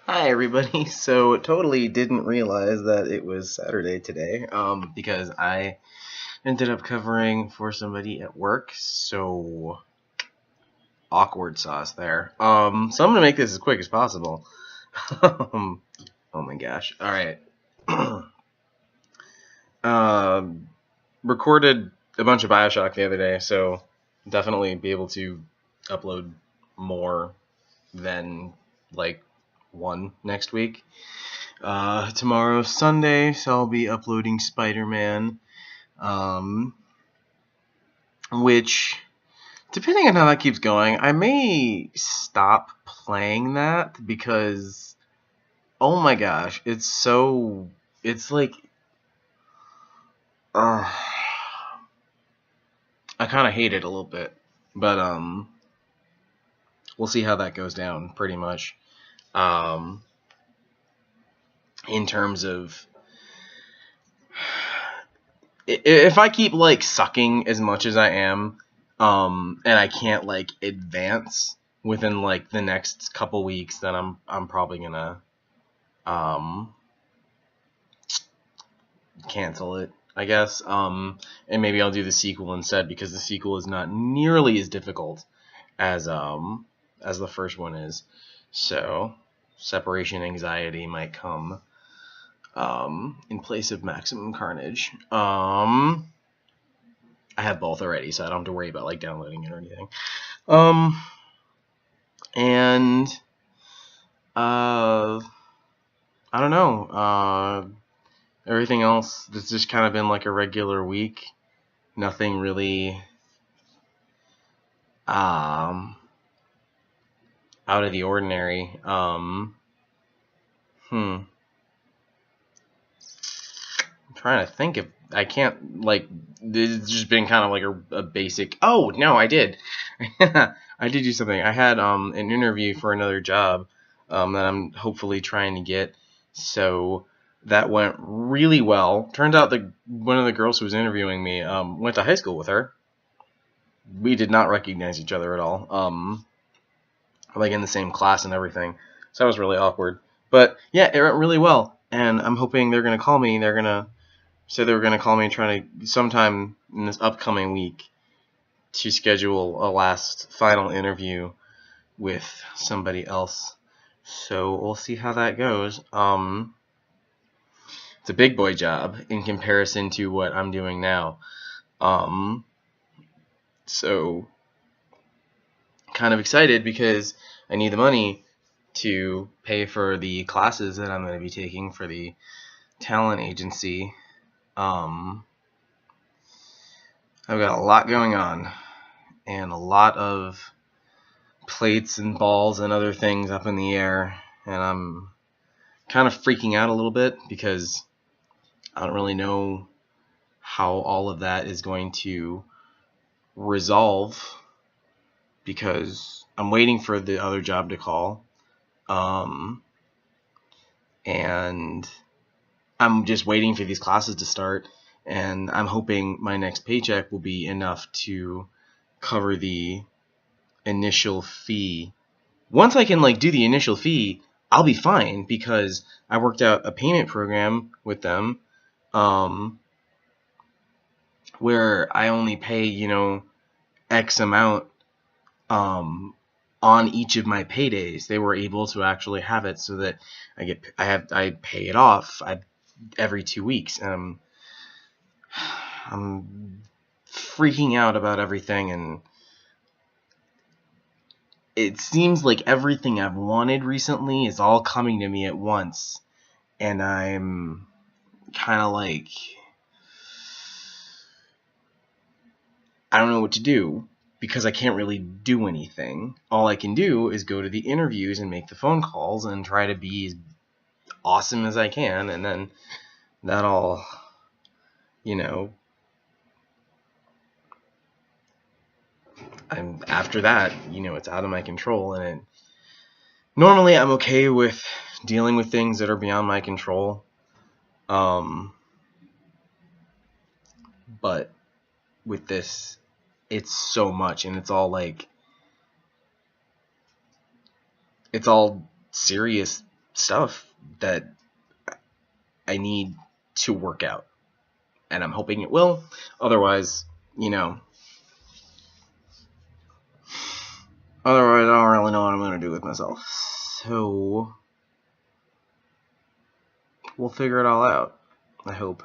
Hi everybody. So totally didn't realize that it was Saturday today, because I ended up covering for somebody at work. So awkward sauce there. So I'm gonna make this as quick as possible. Oh my gosh. All right. um, Recorded a bunch of Bioshock the other day, so definitely be able to upload more than like one next week. Tomorrow's Sunday, so I'll be uploading Spider-Man, um, which, depending on how that keeps going, I may stop playing that because, oh my gosh, it's like, uh, I kind of hate it a little bit, but, we'll see how that goes down, pretty much, um, in terms of, if I keep like sucking as much as I am, and I can't like advance within like the next couple weeks, then I'm probably gonna um cancel it, I guess. And maybe I'll do the sequel instead because the sequel is not nearly as difficult as the first one is. So separation anxiety might come in place of maximum carnage. I have both already, so I don't have to worry about like downloading it or anything. Um, and I don't know. Everything else, it's just kind of been like a regular week. Nothing really out of the ordinary. I'm trying to think if I can't like. It's just been kind of like a basic. Oh no, I did. I did do something. I had an interview for another job that I'm hopefully trying to get. So that went really well. Turns out that one of the girls who was interviewing me went to high school with her. We did not recognize each other at all. Like in the same class and everything. So that was really awkward. But yeah, it went really well. And I'm hoping they're gonna call me. They're gonna say they were gonna call me trying to sometime in this upcoming week to schedule a last final interview with somebody else. So we'll see how that goes. It's a big boy job in comparison to what I'm doing now. So kind of excited because I need the money to pay for the classes that I'm going to be taking for the talent agency. I've got a lot going on and a lot of plates and balls and other things up in the air, and I'm kind of freaking out a little bit because I don't really know how all of that is going to resolve because I'm waiting for the other job to call, and I'm just waiting for these classes to start, and I'm hoping my next paycheck will be enough to cover the initial fee. Once I can like do the initial fee, I'll be fine because I worked out a payment program with them, where I only pay, X amount on each of my paydays. They were able to actually have it so that I pay it off every 2 weeks. I'm freaking out about everything, and it seems like everything I've wanted recently is all coming to me at once, and I'm kind of like, I don't know what to do because I can't really do anything. All I can do is go to the interviews and make the phone calls and try to be as awesome as I can, and then that'll, after that, it's out of my control, and normally I'm okay with dealing with things that are beyond my control, but with this, it's so much, and it's all serious stuff that I need to work out. And I'm hoping it will. Otherwise, otherwise I don't really know what I'm going to do with myself. So, we'll figure it all out, I hope.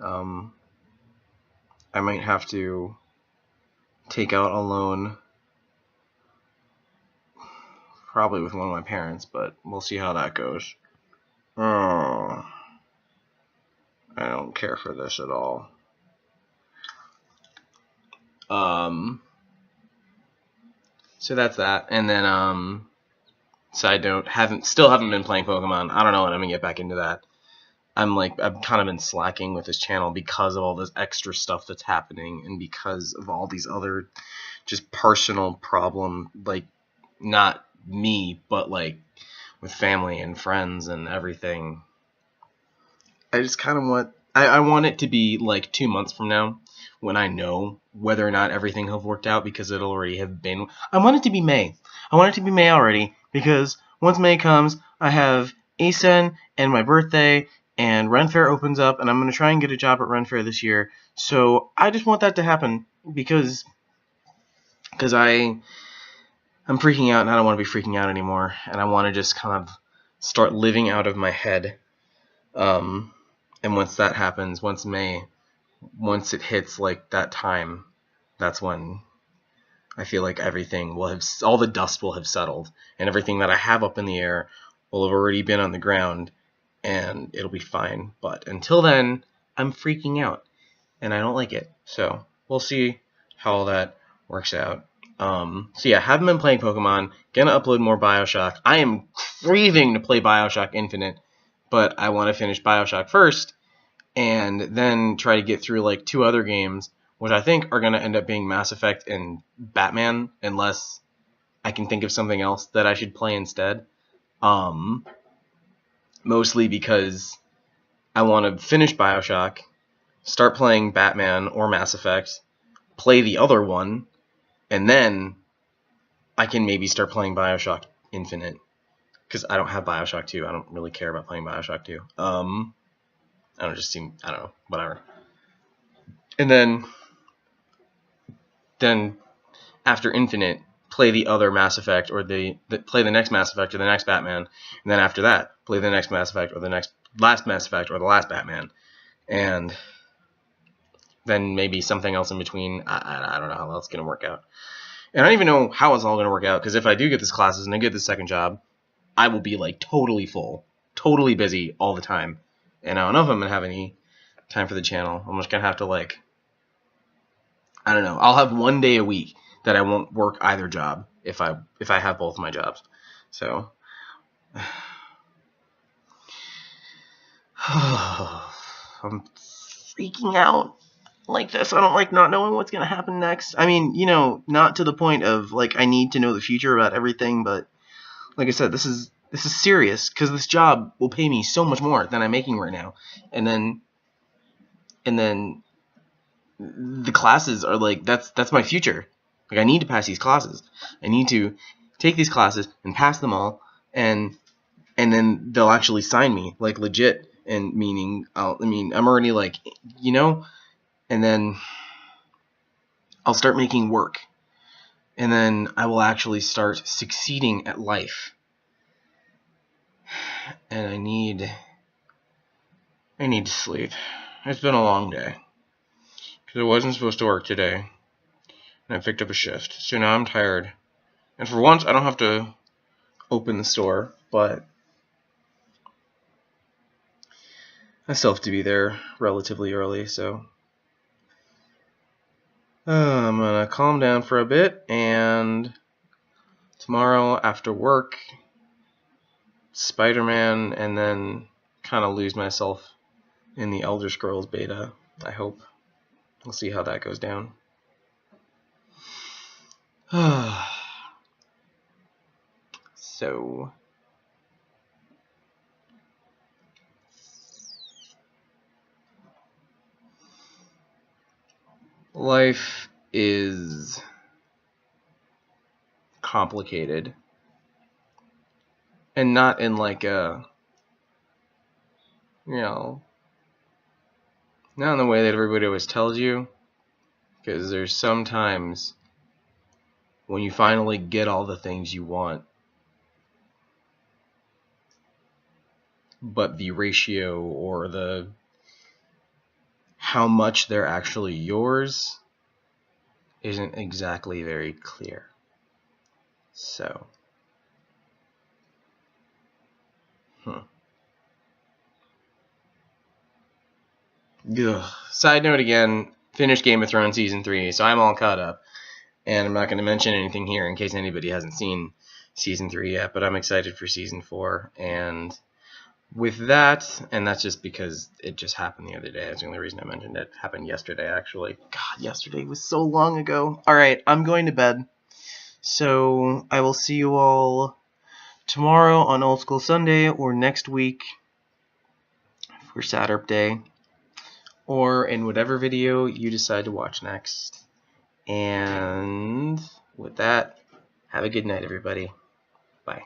I might have to take out a loan, probably with one of my parents, but we'll see how that goes. Oh, I don't care for this at all. So that's that. And then, side note, still haven't been playing Pokemon. I don't know when I'm gonna get back into that. I've kind of been slacking with this channel because of all this extra stuff that's happening and because of all these other just personal problem, like, not me, but like with family and friends and everything. I just kind of I want it to be like 2 months from now when I know whether or not everything have worked out, because it'll already have been. I want it to be May. I want it to be May already, because once May comes, I have ASEN and my birthday, and Ren Fair opens up, and I'm going to try and get a job at Ren Fair this year. So I just want that to happen, because I'm freaking out, and I don't want to be freaking out anymore, and I want to just kind of start living out of my head. And once that happens, once it hits like that time, that's when I feel like everything will have, all the dust will have settled, and everything that I have up in the air will have already been on the ground, and it'll be fine. But until then, I'm freaking out, and I don't like it. So we'll see how all that works out. So yeah, haven't been playing Pokemon. Gonna upload more Bioshock. I am craving to play Bioshock Infinite, but I want to finish Bioshock first, and then try to get through like 2 other games, which I think are gonna end up being Mass Effect and Batman, unless I can think of something else that I should play instead. Mostly because I want to finish Bioshock, start playing Batman or Mass Effect, play the other one, and then I can maybe start playing Bioshock Infinite, because I don't have Bioshock 2. I don't really care about playing Bioshock 2. I don't know, whatever. And then after Infinite, play the other Mass Effect, or play the next Mass Effect or the next Batman, and then after that, play the next Mass Effect or the next last Mass Effect or the last Batman, and then maybe something else in between. I don't know how that's going to work out. And I don't even know how it's all going to work out, because if I do get these classes and I get this second job, I will be like totally full, totally busy all the time. And I don't know if I'm going to have any time for the channel. I'm just going to have to, like, I don't know. I'll have 1 day a week that I won't work either job if I have both of my jobs. So I'm freaking out like this. I don't like not knowing what's going to happen next. I mean, not to the point of like I need to know the future about everything, but like I said, this is serious, because this job will pay me so much more than I'm making right now. And then the classes are like, that's my future. Like, I need to pass these classes. I need to take these classes and pass them all, and then they'll actually sign me, like, legit. And meaning, I'm already like, and then I'll start making work, and then I will actually start succeeding at life. And I need to sleep. It's been a long day, because I wasn't supposed to work today, and I picked up a shift, so now I'm tired. And for once, I don't have to open the store, but I still have to be there relatively early, so I'm gonna calm down for a bit, and tomorrow after work, Spider-Man, and then kind of lose myself in the Elder Scrolls beta, I hope. We'll see how that goes down. So life is complicated, And not in like a, you know, not in the way that everybody always tells you, because there's sometimes when you finally get all the things you want, but the ratio or the how much they're actually yours isn't exactly very clear. So, Side note again, finished Game of Thrones Season 3, so I'm all caught up. And I'm not going to mention anything here in case anybody hasn't seen Season 3 yet, but I'm excited for Season 4. And with that, and that's just because it just happened the other day. That's the only reason I mentioned it. It happened yesterday, actually. God, yesterday was so long ago. Alright, I'm going to bed. So I will see you all tomorrow on Old School Sunday or next week for Satderpday, or in whatever video you decide to watch next. And with that, have a good night, everybody. Bye.